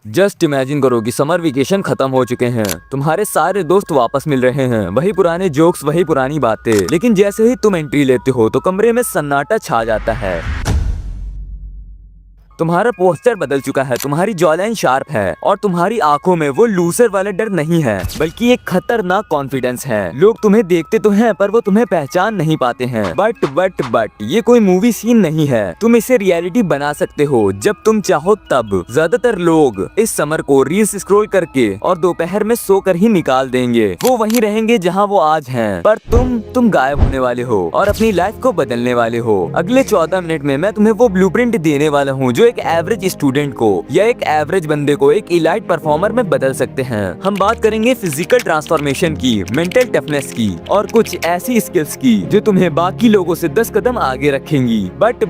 Just imagine करो कि summer vacation खत्म हो चुके हैं, तुम्हारे सारे दोस्त वापस मिल रहे हैं, वही पुराने जोक्स, वही पुरानी बातें। लेकिन जैसे ही तुम एंट्री लेते हो तो कमरे में सन्नाटा छा जाता है। तुम्हारा पोस्टर बदल चुका है, तुम्हारी जॉलाइन शार्प है और तुम्हारी आंखों में वो लूजर वाला डर नहीं है, बल्कि एक खतरनाक कॉन्फिडेंस है। लोग तुम्हें देखते तो हैं पर वो तुम्हें पहचान नहीं पाते हैं। बट ये कोई मूवी सीन नहीं है, तुम इसे रियलिटी बना सकते हो जब तुम चाहो तब। ज्यादातर लोग इस समर को रील्स स्क्रॉल करके और दोपहर में सोकर ही निकाल देंगे। वो वहीं रहेंगे जहाँ वो आज हैं, पर तुम गायब होने वाले हो और अपनी लाइफ को बदलने वाले हो। अगले 14 मिनट में मैं तुम्हें वो ब्लूप्रिंट देने वाला हूँ जो एक एवरेज स्टूडेंट को या एक एवरेज बंदे को एक इलाइट परफॉर्मर में बदल सकते हैं। हम बात करेंगे फिजिकल ट्रांसफॉर्मेशन की, मेंटल टफनेस की और कुछ ऐसी स्किल्स की जो तुम्हें बाकी लोगों से 10 कदम आगे रखेंगी। बट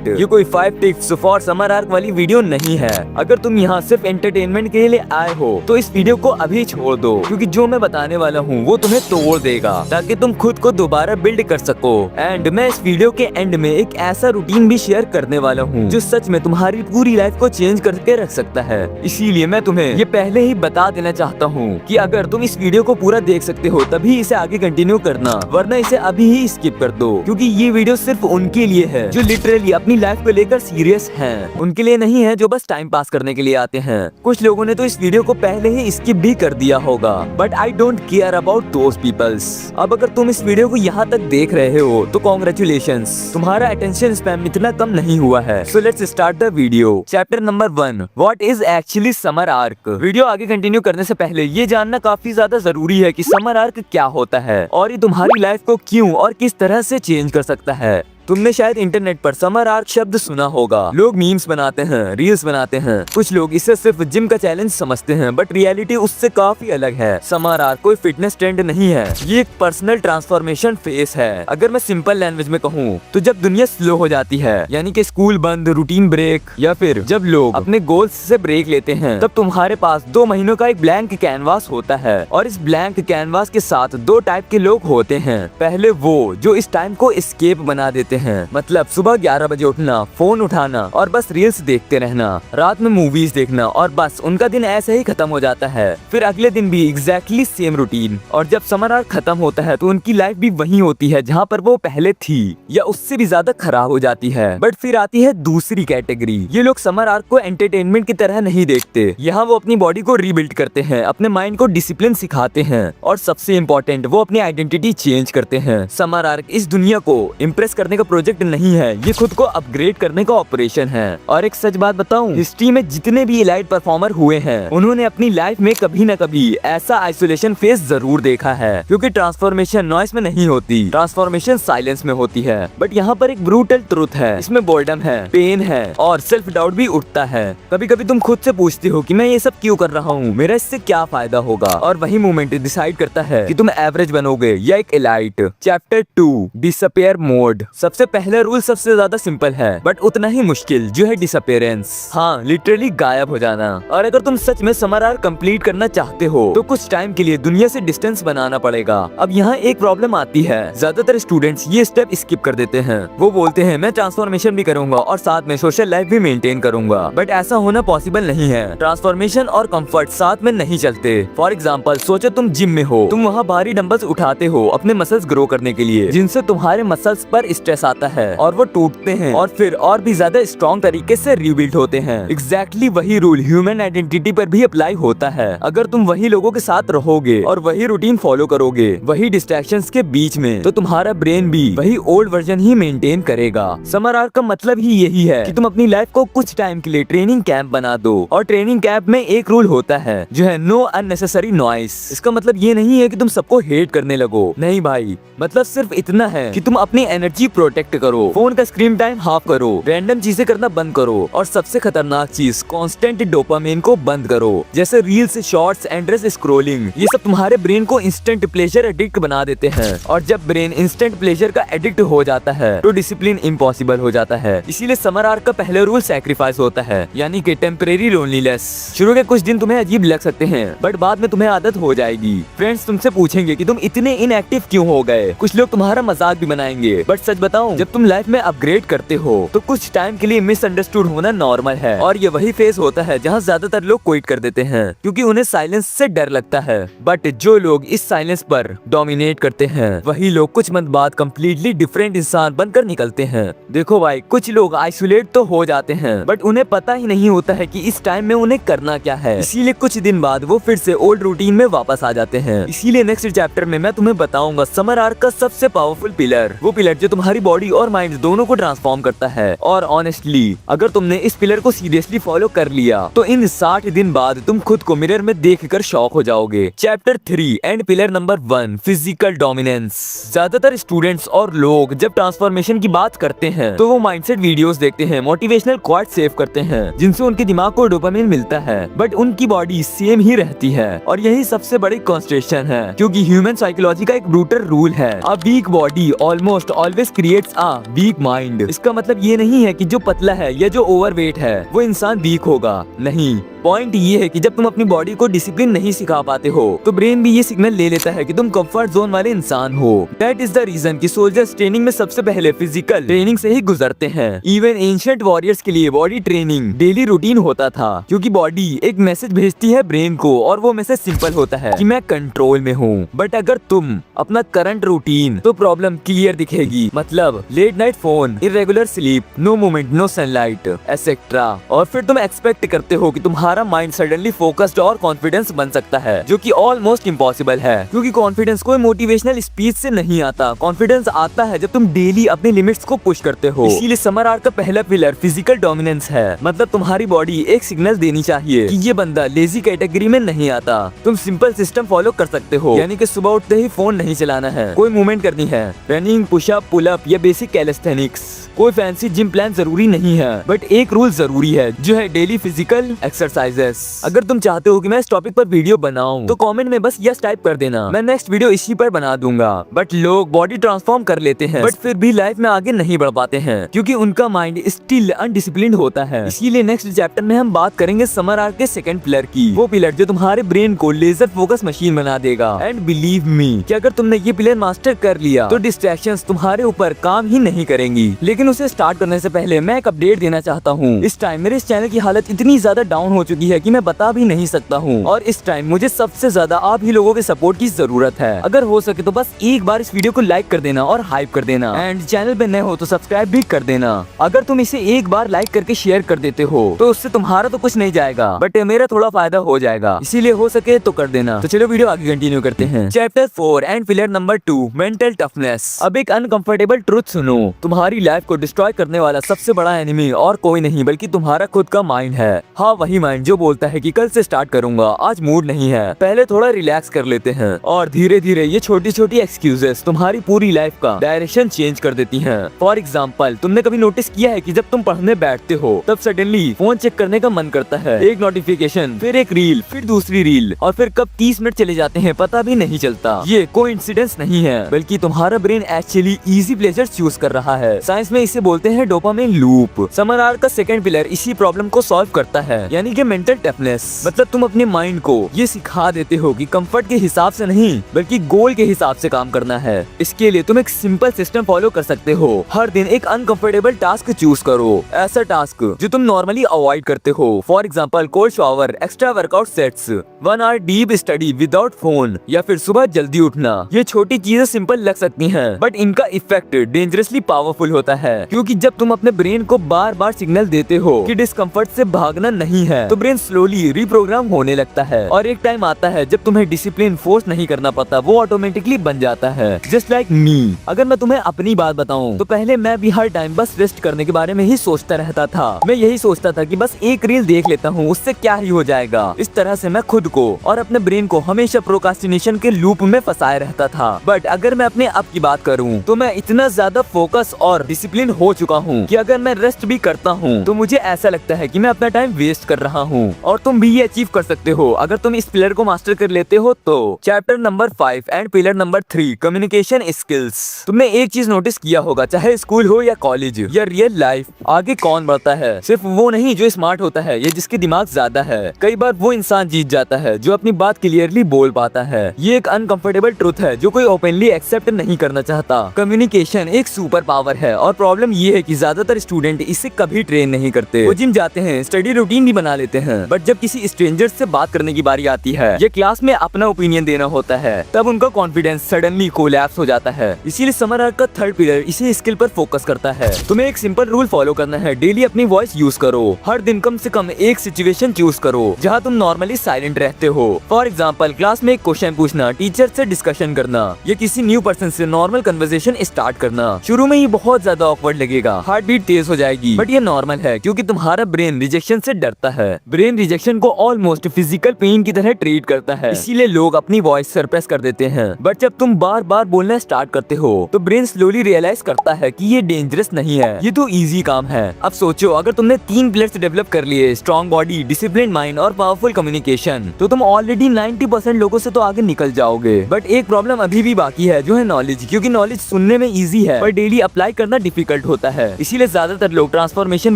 ये कोई 5 टिप्स फॉर समर आर्क वाली वीडियो नहीं है। अगर तुम यहाँ सिर्फ एंटरटेनमेंट के लिए आए हो तो इस वीडियो को अभी छोड़ दो, क्योंकि जो मैं बताने वाला हूँ वो तुम्हें तोड़ देगा ताकि तुम खुद को दोबारा बिल्ड कर सको। एंड मैं इस वीडियो के एंड में एक ऐसा रूटीन भी शेयर करने वाला हूँ जो सच में तुम्हारी पूरी लाइफ को चेंज करके रख सकता है। इसीलिए मैं तुम्हें ये पहले ही बता देना चाहता हूँ कि अगर तुम इस वीडियो को पूरा देख सकते हो तभी इसे आगे कंटिन्यू करना, वरना इसे अभी ही स्किप कर दो, क्योंकि ये वीडियो सिर्फ उनके लिए है जो लिटरली अपनी लाइफ को लेकर सीरियस हैं। उनके लिए नहीं है जो बस टाइम पास करने के लिए आते हैं। कुछ लोगों ने तो इस वीडियो को पहले ही स्किप भी कर दिया होगा, but I don't care about those peoples. अब अगर तुम इस वीडियो को यहाँ तक देख रहे हो तो कॉन्ग्रेचुलेशंस, तुम्हारा अटेंशन स्पैम इतना कम नहीं हुआ है। So let's start the video. Chapter number 1, what is actually summer arc. Video आगे कंटिन्यू करने से पहले ये जानना काफी ज्यादा जरूरी है कि समर आर्क क्या होता है और ये तुम्हारी लाइफ को क्यों और किस तरह से चेंज कर सकता है। तुमने शायद इंटरनेट पर समर आर्क शब्द सुना होगा। लोग मीम्स बनाते हैं, रील्स बनाते हैं, कुछ लोग इसे सिर्फ जिम का चैलेंज समझते हैं, बट रियलिटी उससे काफी अलग है। समर आर्क कोई फिटनेस ट्रेंड नहीं है, ये एक पर्सनल ट्रांसफॉर्मेशन फेस है। अगर मैं सिंपल लैंग्वेज में कहूँ तो जब दुनिया स्लो हो जाती है, यानी कि स्कूल बंद, रूटीन ब्रेक, या फिर जब लोग अपने गोल्स से ब्रेक लेते हैं, तब तुम्हारे पास 2 महीनों का एक ब्लैंक कैनवास होता है। और इस ब्लैंक कैनवास के साथ 2 टाइप के लोग होते हैं। पहले वो जो इस टाइम को एस्केप बना देते हैं, मतलब सुबह 11 बजे उठना, फोन उठाना और बस रील्स देखते रहना, रात में मूवीज देखना और बस उनका दिन ऐसे ही खत्म हो जाता है। फिर अगले दिन भी एग्जैक्टली सेम रूटीन, और जब समर आर्क खत्म होता है तो उनकी लाइफ भी वही होती है जहाँ पर वो पहले थी या उससे भी ज्यादा खराब हो जाती है। बट फिर आती है दूसरी कैटेगरी। ये लोग समर आर्क को एंटरटेनमेंट की तरह नहीं देखते। यहाँ वो अपनी बॉडी को रीबिल्ड करते हैं, अपने माइंड को डिसिप्लिन सिखाते हैं और सबसे इम्पोर्टेंट वो अपनी आइडेंटिटी चेंज करते हैं। समर आर्क इस दुनिया को इम्प्रेस करने का प्रोजेक्ट नहीं है, ये खुद को अपग्रेड करने का ऑपरेशन है। और एक सच बात बताऊं, हिस्ट्री में जितने भी एलाइट परफॉर्मर हुए हैं उन्होंने अपनी लाइफ में कभी न कभी ऐसा आइसोलेशन फेस जरूर देखा है, क्योंकि ट्रांसफॉर्मेशन नॉइस में नहीं होती, ट्रांसफॉर्मेशन साइलेंस में होती है। बट यहाँ पर एक ब्रूटल ट्रुथ है, इसमें बोर्डम है, पेन है और सेल्फ डाउट भी उठता है। कभी कभी तुम खुद से पूछते हो कि मैं ये सब क्यों कर रहा हूँ, मेरा इससे क्या फायदा होगा, और वही मोमेंट डिसाइड करता है कि तुम एवरेज बनोगे या एक एलाइट। Chapter 2, disappear mode. सबसे पहला रूल सबसे ज्यादा सिंपल है बट उतना ही मुश्किल, जो है डिसअपियरेंस। हाँ, लिटरली गायब हो जाना। और अगर तुम सच में समर आर्क कंप्लीट करना चाहते हो तो कुछ टाइम के लिए दुनिया से डिस्टेंस बनाना पड़ेगा। अब यहाँ एक प्रॉब्लम आती है, ज्यादातर स्टूडेंट्स ये स्टेप स्किप कर देते हैं। वो बोलते हैं मैं ट्रांसफॉर्मेशन भी करूंगा और साथ में सोशल लाइफ भी मेंटेन करूंगा, बट ऐसा होना पॉसिबल नहीं है। ट्रांसफॉर्मेशन और कंफर्ट साथ में नहीं चलते। फॉर एग्जाम्पल, सोचो तुम जिम में हो, तुम वहाँ भारी डंबल्स उठाते हो अपने मसल्स ग्रो करने के लिए, जिनसे तुम्हारे मसल्स पर स्ट्रेस आता है और वो टूटते हैं और फिर और भी ज्यादा स्ट्रॉन्ग तरीके से रीबिल्ड होते हैं। एग्जैक्टली वही रूल ह्यूमन आइडेंटिटी पर भी अप्लाई होता है। अगर तुम वही लोगों के साथ रहोगे और वही रूटीन फॉलो करोगे, वही डिस्ट्रैक्शंस के बीच में, तो तुम्हारा ब्रेन भी वही ओल्ड वर्जन ही मेंटेन करेगा। समर आर्क का मतलब ही यही है कि तुम अपनी लाइफ को कुछ टाइम के लिए ट्रेनिंग कैंप बना दो। और ट्रेनिंग कैंप में एक रूल होता है जो है नो अननेसेसरी नॉइस। इसका मतलब ये नहीं है कि तुम सबको हेट करने लगो, नहीं भाई, मतलब सिर्फ इतना है कि तुम अपनी एनर्जी प्रोटेक्ट करो, फोन का स्क्रीन टाइम हाफ करो, रैंडम चीजें करना बंद करो, और सबसे खतरनाक चीज कांस्टेंट डोपामिन को बंद करो, जैसे रील्स, शॉर्ट्स, एंडलेस स्क्रॉलिंग। ये सब तुम्हारे ब्रेन को इंस्टेंट प्लेजर एडिक्ट बना देते हैं, और जब ब्रेन इंस्टेंट प्लेजर का एडिक्ट हो जाता है तो डिसिप्लिन इम्पॉसिबल हो जाता है। इसीलिए समर आर्क का पहला रूल सैक्रिफाइस होता है, यानी कि टेम्परेरी लोनलीनेस। शुरू के कुछ दिन तुम्हें अजीब लग सकते हैं, बट बाद में तुम्हें आदत हो जाएगी। फ्रेंड्स तुमसे पूछेंगे कि तुम इतने इनएक्टिव क्यों हो गए, कुछ लोग तुम्हारा मजाक भी बनाएंगे, बट सच बताऊं बताऊं, जब तुम लाइफ में अपग्रेड करते हो तो कुछ टाइम के लिए मिसअंडरस्टूड होना नॉर्मल है, और ये वही फेज होता है जहाँ ज्यादातर लोग क्विट कर देते हैं क्योंकि उन्हें साइलेंस से डर लगता है। बट जो लोग इस साइलेंस पर डोमिनेट करते हैं वही लोग कुछ मंथ बाद कम्प्लीटली डिफरेंट इंसान बनकर निकलते हैं। देखो भाई, कुछ लोग आइसोलेट तो हो जाते हैं बट उन्हें पता ही नहीं होता है कि इस टाइम में उन्हें करना क्या है, इसीलिए कुछ दिन बाद वो फिर से ओल्ड रूटीन में वापस आ जाते हैं। इसीलिए नेक्स्ट चैप्टर में मैं तुम्हें बताऊंगा समर आर्क का सबसे पावरफुल पिलर, वो पिलर जो तुम्हारी बॉडी और माइंड दोनों को ट्रांसफॉर्म करता है। और ऑनेस्टली अगर तुमने इस पिलर को सीरियसली फॉलो कर लिया तो इन 60 दिन बाद तुम खुद को मिरर में देखकर शॉक हो जाओगे। Chapter 3 and pillar number 1, physical dominance. ज्यादातर स्टूडेंट्स और लोग जब ट्रांसफॉर्मेशन की बात करते हैं तो वो माइंडसेट वीडियोस देखते हैं, मोटिवेशनल क्वाट सेव करते हैं जिनसे उनके दिमाग को डोपामिन मिलता है, बट उनकी बॉडी सेम ही रहती है। और यही सबसे बड़ी कॉन्स्ट्रेशन है क्योंकि ह्यूमन साइकोलॉजी का एक ब्रूटल रूल है, a weak body almost always creates a weak mind. इसका मतलब ये नहीं है कि जो पतला है या जो ओवरवेट है वो इंसान वीक होगा, नहीं। पॉइंट ये है कि जब तुम अपनी बॉडी को डिसिप्लिन नहीं सिखा पाते हो तो ब्रेन भी ये सिग्नल ले लेता है कि तुम कंफर्ट जोन वाले इंसान हो। दैट इज द रीजन कि सोल्जर्स ट्रेनिंग में सबसे पहले फिजिकल ट्रेनिंग से ही गुजरते हैं। इवन एंशिएंट वॉरियर्स के लिए बॉडी ट्रेनिंग डेली रूटीन होता था क्योंकि बॉडी एक मैसेज भेजती है ब्रेन को, और वो मैसेज सिंपल होता है कि मैं कंट्रोल में हूँ। बट अगर तुम अपना करंट रूटीन तो प्रॉब्लम क्लियर दिखेगी, मतलब late night phone, irregular sleep, no movement, no sunlight etcetera. और फिर तुम एक्सपेक्ट करते हो कि तुम्हारा माइंड सडनली फोकस्ड और कॉन्फिडेंस बन सकता है, जो कि ऑलमोस्ट इम्पॉसिबल है क्योंकि कॉन्फिडेंस कोई मोटिवेशनल स्पीच से नहीं आता। कॉन्फिडेंस आता है जब तुम डेली अपने लिमिट्स को पुश करते हो। इसीलिए समर आर्क का पहला पिलर फिजिकल डोमिनेंस है, मतलब तुम्हारी बॉडी एक सिग्नल देनी चाहिए कि ये बंदा लेजी कैटेगरी में नहीं आता। तुम सिंपल सिस्टम फॉलो कर सकते हो, यानी कि सुबह उठते ही फोन नहीं चलाना है, कोई मूवमेंट करनी है, रनिंग, पुशअप, पुलअप या बेसिक कैलिस्थेनिक्स। कोई फैंसी जिम प्लान जरूरी नहीं है, बट एक रूल जरूरी है जो है डेली फिजिकल एक्सरसाइजेस। अगर तुम चाहते हो कि मैं इस टॉपिक पर वीडियो बनाऊं तो कमेंट में बस यस टाइप कर देना, मैं नेक्स्ट वीडियो इसी पर बना दूंगा। बट लोग बॉडी ट्रांसफॉर्म कर लेते हैं बट फिर भी लाइफ में आगे नहीं बढ़ पाते हैं क्योंकि उनका माइंड स्टिल अनडिसिप्लिन्ड होता है। इसीलिए नेक्स्ट चैप्टर में हम बात करेंगे समर आर्क के सेकंड पिलर की, वो पिलर जो तुम्हारे ब्रेन को लेजर फोकस मशीन बना देगा। एंड बिलीव मी कि अगर तुमने ये पिलर मास्टर कर लिया तो डिस्ट्रैक्शंस तुम्हारे ऊपर काम ही नहीं करेंगी। लेकिन उसे स्टार्ट करने से पहले मैं एक अपडेट देना चाहता हूँ। इस टाइम मेरे इस चैनल की हालत इतनी ज्यादा डाउन हो चुकी है कि मैं बता भी नहीं सकता हूँ, और इस टाइम मुझे सबसे ज्यादा आप ही लोगों के सपोर्ट की जरूरत है। अगर हो सके तो बस एक बार इस वीडियो को लाइक कर देना और हाइप कर देना, एंड चैनल पे नए हो तो सब्सक्राइब भी कर देना। अगर तुम इसे एक बार लाइक करके शेयर कर देते हो तो उससे तुम्हारा तो कुछ नहीं जाएगा बट मेरा थोड़ा फायदा हो जाएगा, इसीलिए हो सके तो कर देना। तो चलो वीडियो आगे कंटिन्यू करते हैं। Chapter 4 and pillar number 2, mental toughness. अब एक अनकंफर्टेबल ट्रुथ सुनो, तुम्हारी लाइफ को डिस्ट्रॉय करने वाला सबसे बड़ा एनिमी और कोई नहीं बल्कि तुम्हारा खुद का माइंड है। हाँ, वही माइंड जो बोलता है कि कल से स्टार्ट करूंगा, आज मूड नहीं है, पहले थोड़ा रिलैक्स कर लेते हैं। और धीरे धीरे ये छोटी छोटी एक्सक्यूजेस तुम्हारी पूरी लाइफ का डायरेक्शन चेंज कर देती हैं। फॉर एग्जाम्पल, तुमने कभी नोटिस किया है कि जब तुम पढ़ने बैठते हो तब सडनली फोन चेक करने का मन करता है, एक नोटिफिकेशन, फिर एक रील, फिर दूसरी रील, और फिर कब 30 मिनट चले जाते हैं पता भी नहीं चलता। ये कोइंसिडेंस नहीं है बल्कि तुम्हारा brain actually easy pleasure choose कर रहा है। साइंस में इसे बोलते हैं डोपामिन लूप। समर आर्क का सेकंड पिलर इसी प्रॉब्लम को सॉल्व करता है, यानी कि मेंटल टफनेस। मतलब तुम अपने माइंड को ये सिखा देते हो कि कंफर्ट के हिसाब से नहीं बल्कि गोल के हिसाब से काम करना है। इसके लिए तुम एक सिंपल सिस्टम फॉलो कर सकते हो। हर दिन एक अनकंफर्टेबल टास्क चूज करो, ऐसा टास्क जो तुम नॉर्मली अवॉइड करते हो। For example, cold shower, extra workout sets, 1 hour deep study without phone, या फिर सुबह जल्दी उठना। ये छोटी चीजें सिंपल लग सकती हैं बट इनका इफेक्ट डेंजरसली पावरफुल होता है क्योंकि जब तुम अपने ब्रेन को बार बार सिग्नल देते हो कि डिस्कम्फर्ट से भागना नहीं है तो ब्रेन स्लोली रिप्रोग्राम होने लगता है, और एक टाइम आता है जब तुम्हें डिसिप्लिन फोर्स नहीं करना पड़ता, वो ऑटोमेटिकली बन जाता है। Just like me. अगर मैं तुम्हें अपनी बात बताऊं तो पहले मैं भी हर टाइम बस रेस्ट करने के बारे में ही सोचता रहता था। मैं यही सोचता था कि बस एक रील देख लेता हूँ, उससे क्या ही हो जाएगा। इस तरह से मैं खुद को और अपने ब्रेन को हमेशा प्रोक्रास्टिनेशन के लूप में फंसाए रहता था। बट अगर मैं अपने आप की बात करूँ तो मैं इतना ज्यादा फोकस और डिसिप्लिन हो चुका हूँ कि अगर मैं रेस्ट भी करता हूँ तो मुझे ऐसा लगता है कि मैं अपना टाइम वेस्ट कर रहा हूँ। और तुम भी ये अचीव कर सकते हो अगर तुम इस पिलर को मास्टर कर लेते हो तो। Chapter number 5 and pillar number 3, communication skills. तुमने एक चीज नोटिस किया होगा, चाहे स्कूल हो या कॉलेज या रियल लाइफ, आगे कौन बढ़ता है? सिर्फ वो नहीं जो स्मार्ट होता है या जिसके दिमाग ज्यादा है, कई बार वो इंसान जीत जाता है जो अपनी बात क्लियरली बोल पाता है। ये एक अनकंफर्टेबल ट्रुथ है जो कोई ओपनली एक्सेप्ट नहीं करना चाहता। कम्युनिकेशन मोटिवेशन एक सुपर पावर है और प्रॉब्लम ये है कि ज्यादातर स्टूडेंट इसे कभी ट्रेन नहीं करते। वो जिम जाते हैं, स्टडी रूटीन भी बना लेते हैं, बट जब किसी स्ट्रेंजर से बात करने की बारी आती है या क्लास में अपना ओपिनियन देना होता है, तब उनका कॉन्फिडेंस सडनली कोलैप्स हो जाता है। इसीलिए समर आर्क का थर्ड पीरियड इसे स्किल पर फोकस करता है। तुम्हें एक सिंपल रूल फॉलो करना है, डेली अपनी वॉइस यूज करो। हर दिन कम से कम एक सिचुएशन चूज करो जहाँ तुम नॉर्मली साइलेंट रहते हो। फॉर एग्जाम्पल, क्लास में एक क्वेश्चन पूछना, टीचर से डिस्कशन करना या किसी न्यू पर्सन से नॉर्मल कन्वर्सेशन स्टार्ट करना। शुरू में ये बहुत ज्यादा ऑकवर्ड लगेगा, हार्ट बीट तेज हो जाएगी, बट ये नॉर्मल है क्योंकि तुम्हारा ब्रेन रिजेक्शन से डरता है। ब्रेन रिजेक्शन को ऑलमोस्ट फिजिकल पेन की तरह ट्रीट करता है, इसीलिए लोग अपनी वॉइस सरप्रेस कर देते हैं। बट जब तुम बार बार बोलना स्टार्ट करते हो तो ब्रेन स्लोली रियलाइज करता है कि ये डेंजरस नहीं है, ये तो इजी काम है। अब सोचो, अगर तुमने 3 पिलर्स डेवलप कर लिए, स्ट्रॉन्ग बॉडी, डिसिप्लिन माइंड और पावरफुल कम्युनिकेशन, तो तुम ऑलरेडी 90% लोगों से तो आगे निकल जाओगे। बट एक प्रॉब्लम अभी भी बाकी है, जो है नॉलेज, क्योंकि नॉलेज सुनने में इजी है पर डेली अप्लाई करना डिफिकल्ट होता है। इसीलिए ज्यादातर लोग ट्रांसफॉर्मेशन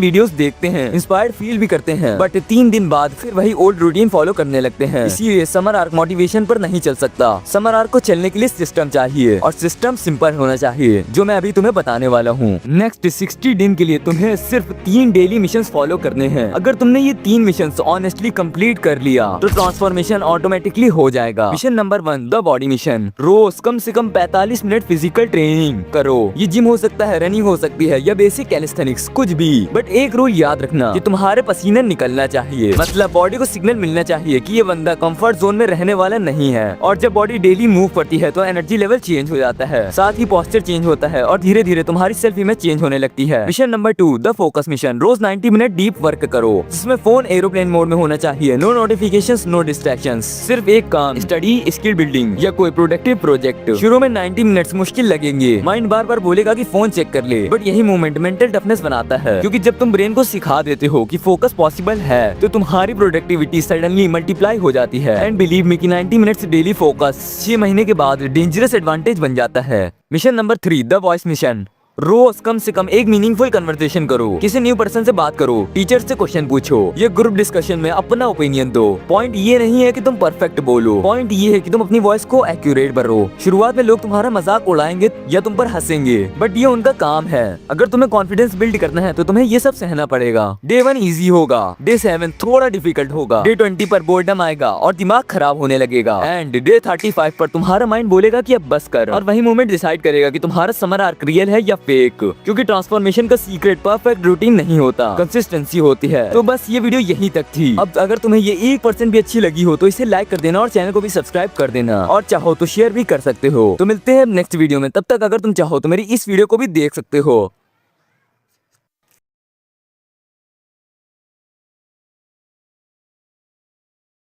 वीडियोस देखते हैं, इंस्पायर्ड फील भी करते हैं, बट 3 दिन बाद फिर वही ओल्ड रूटीन फॉलो करने लगते हैं। इसीलिए समर आर्क मोटिवेशन पर नहीं चल सकता। समर आर्क को चलने के लिए सिस्टम चाहिए और सिस्टम सिंपल होना चाहिए, जो मैं अभी तुम्हें बताने वाला हूँ। नेक्स्ट 60 दिन के लिए तुम्हें सिर्फ 3 डेली मिशन फॉलो करने हैं। अगर तुमने ये 3 मिशन ऑनेस्टली कंप्लीट कर लिया तो ट्रांसफॉर्मेशन ऑटोमेटिकली हो जाएगा। Mission number 1, the body mission. रोज कम से कम 45 मिनट फिजिकल ट्रेनिंग करो। ये जिम हो सकता है, रनिंग हो सकती है या बेसिक कैलिस्थेनिक्स, कुछ भी। बट एक रूल याद रखना कि तुम्हारे पसीने निकलना चाहिए, मतलब बॉडी को सिग्नल मिलना चाहिए कि ये बंदा कंफर्ट जोन में रहने वाला नहीं है। और जब बॉडी डेली मूव करती है तो एनर्जी लेवल चेंज हो जाता है, साथ ही पोस्चर चेंज होता है और धीरे धीरे तुम्हारी सेल्फ इमेज चेंज होने लगती है। Mission number 2, the focus mission. रोज 90 मिनट डीप वर्क करो, जिसमें फोन एरोप्लेन मोड में होना चाहिए, नो नोटिफिकेशंस, नो डिस्ट्रैक्शंस, सिर्फ एक काम, स्टडी, स्किल बिल्डिंग या कोई प्रोडक्टिव प्रोजेक्ट। शुरू में 90 मिनट्स मुश्किल लगेंगे, माइंड बार बार बोलेगा कि फोन चेक कर ले, बट यही मूवमेंट मेंटल टफनेस बनाता है, क्योंकि जब तुम ब्रेन को सिखा देते हो कि फोकस पॉसिबल है तो तुम्हारी प्रोडक्टिविटी सडनली मल्टीप्लाई हो जाती है। एंड बिलीव मी कि 90 मिनट्स डेली फोकस 6 महीने के बाद डेंजरस एडवांटेज बन जाता है। Mission number 3, the voice mission. रोज कम से कम एक मीनिंगफुल कन्वर्सेशन करो, किसी न्यू पर्सन से बात करो, टीचर से क्वेश्चन पूछो, ये ग्रुप डिस्कशन में अपना ओपिनियन दो। पॉइंट ये नहीं है कि तुम परफेक्ट बोलो, पॉइंट ये है कि तुम अपनी वॉइस को एक्यूरेट करो। शुरुआत में लोग तुम्हारा मजाक उड़ाएंगे या तुम पर हंसेंगे, बट ये उनका काम है। अगर तुम्हें कॉन्फिडेंस बिल्ड करना है तो तुम्हें ये सब सहना पड़ेगा। डे 1 इजी होगा, डे 7 थोड़ा डिफिकल्ट होगा, डे 20 पर बोर्डम आएगा और दिमाग खराब होने लगेगा, एंड डे 35 पर तुम्हारा माइंड बोलेगा कि अब बस कर। और वही मोमेंट डिसाइड करेगा कि तुम्हारा समर आर्क रियल है या फेक, क्योंकि ट्रांसफॉर्मेशन का सीक्रेट परफेक्ट रूटीन नहीं होता, कंसिस्टेंसी होती है। तो बस ये वीडियो यहीं तक थी। अब अगर तुम्हें ये 1% भी अच्छी लगी हो तो इसे लाइक कर देना और चैनल को भी सब्सक्राइब कर देना, और चाहो तो शेयर भी कर सकते हो। तो मिलते हैं नेक्स्ट वीडियो में, तब तक अगर तुम चाहो तो मेरी इस वीडियो को भी देख सकते हो।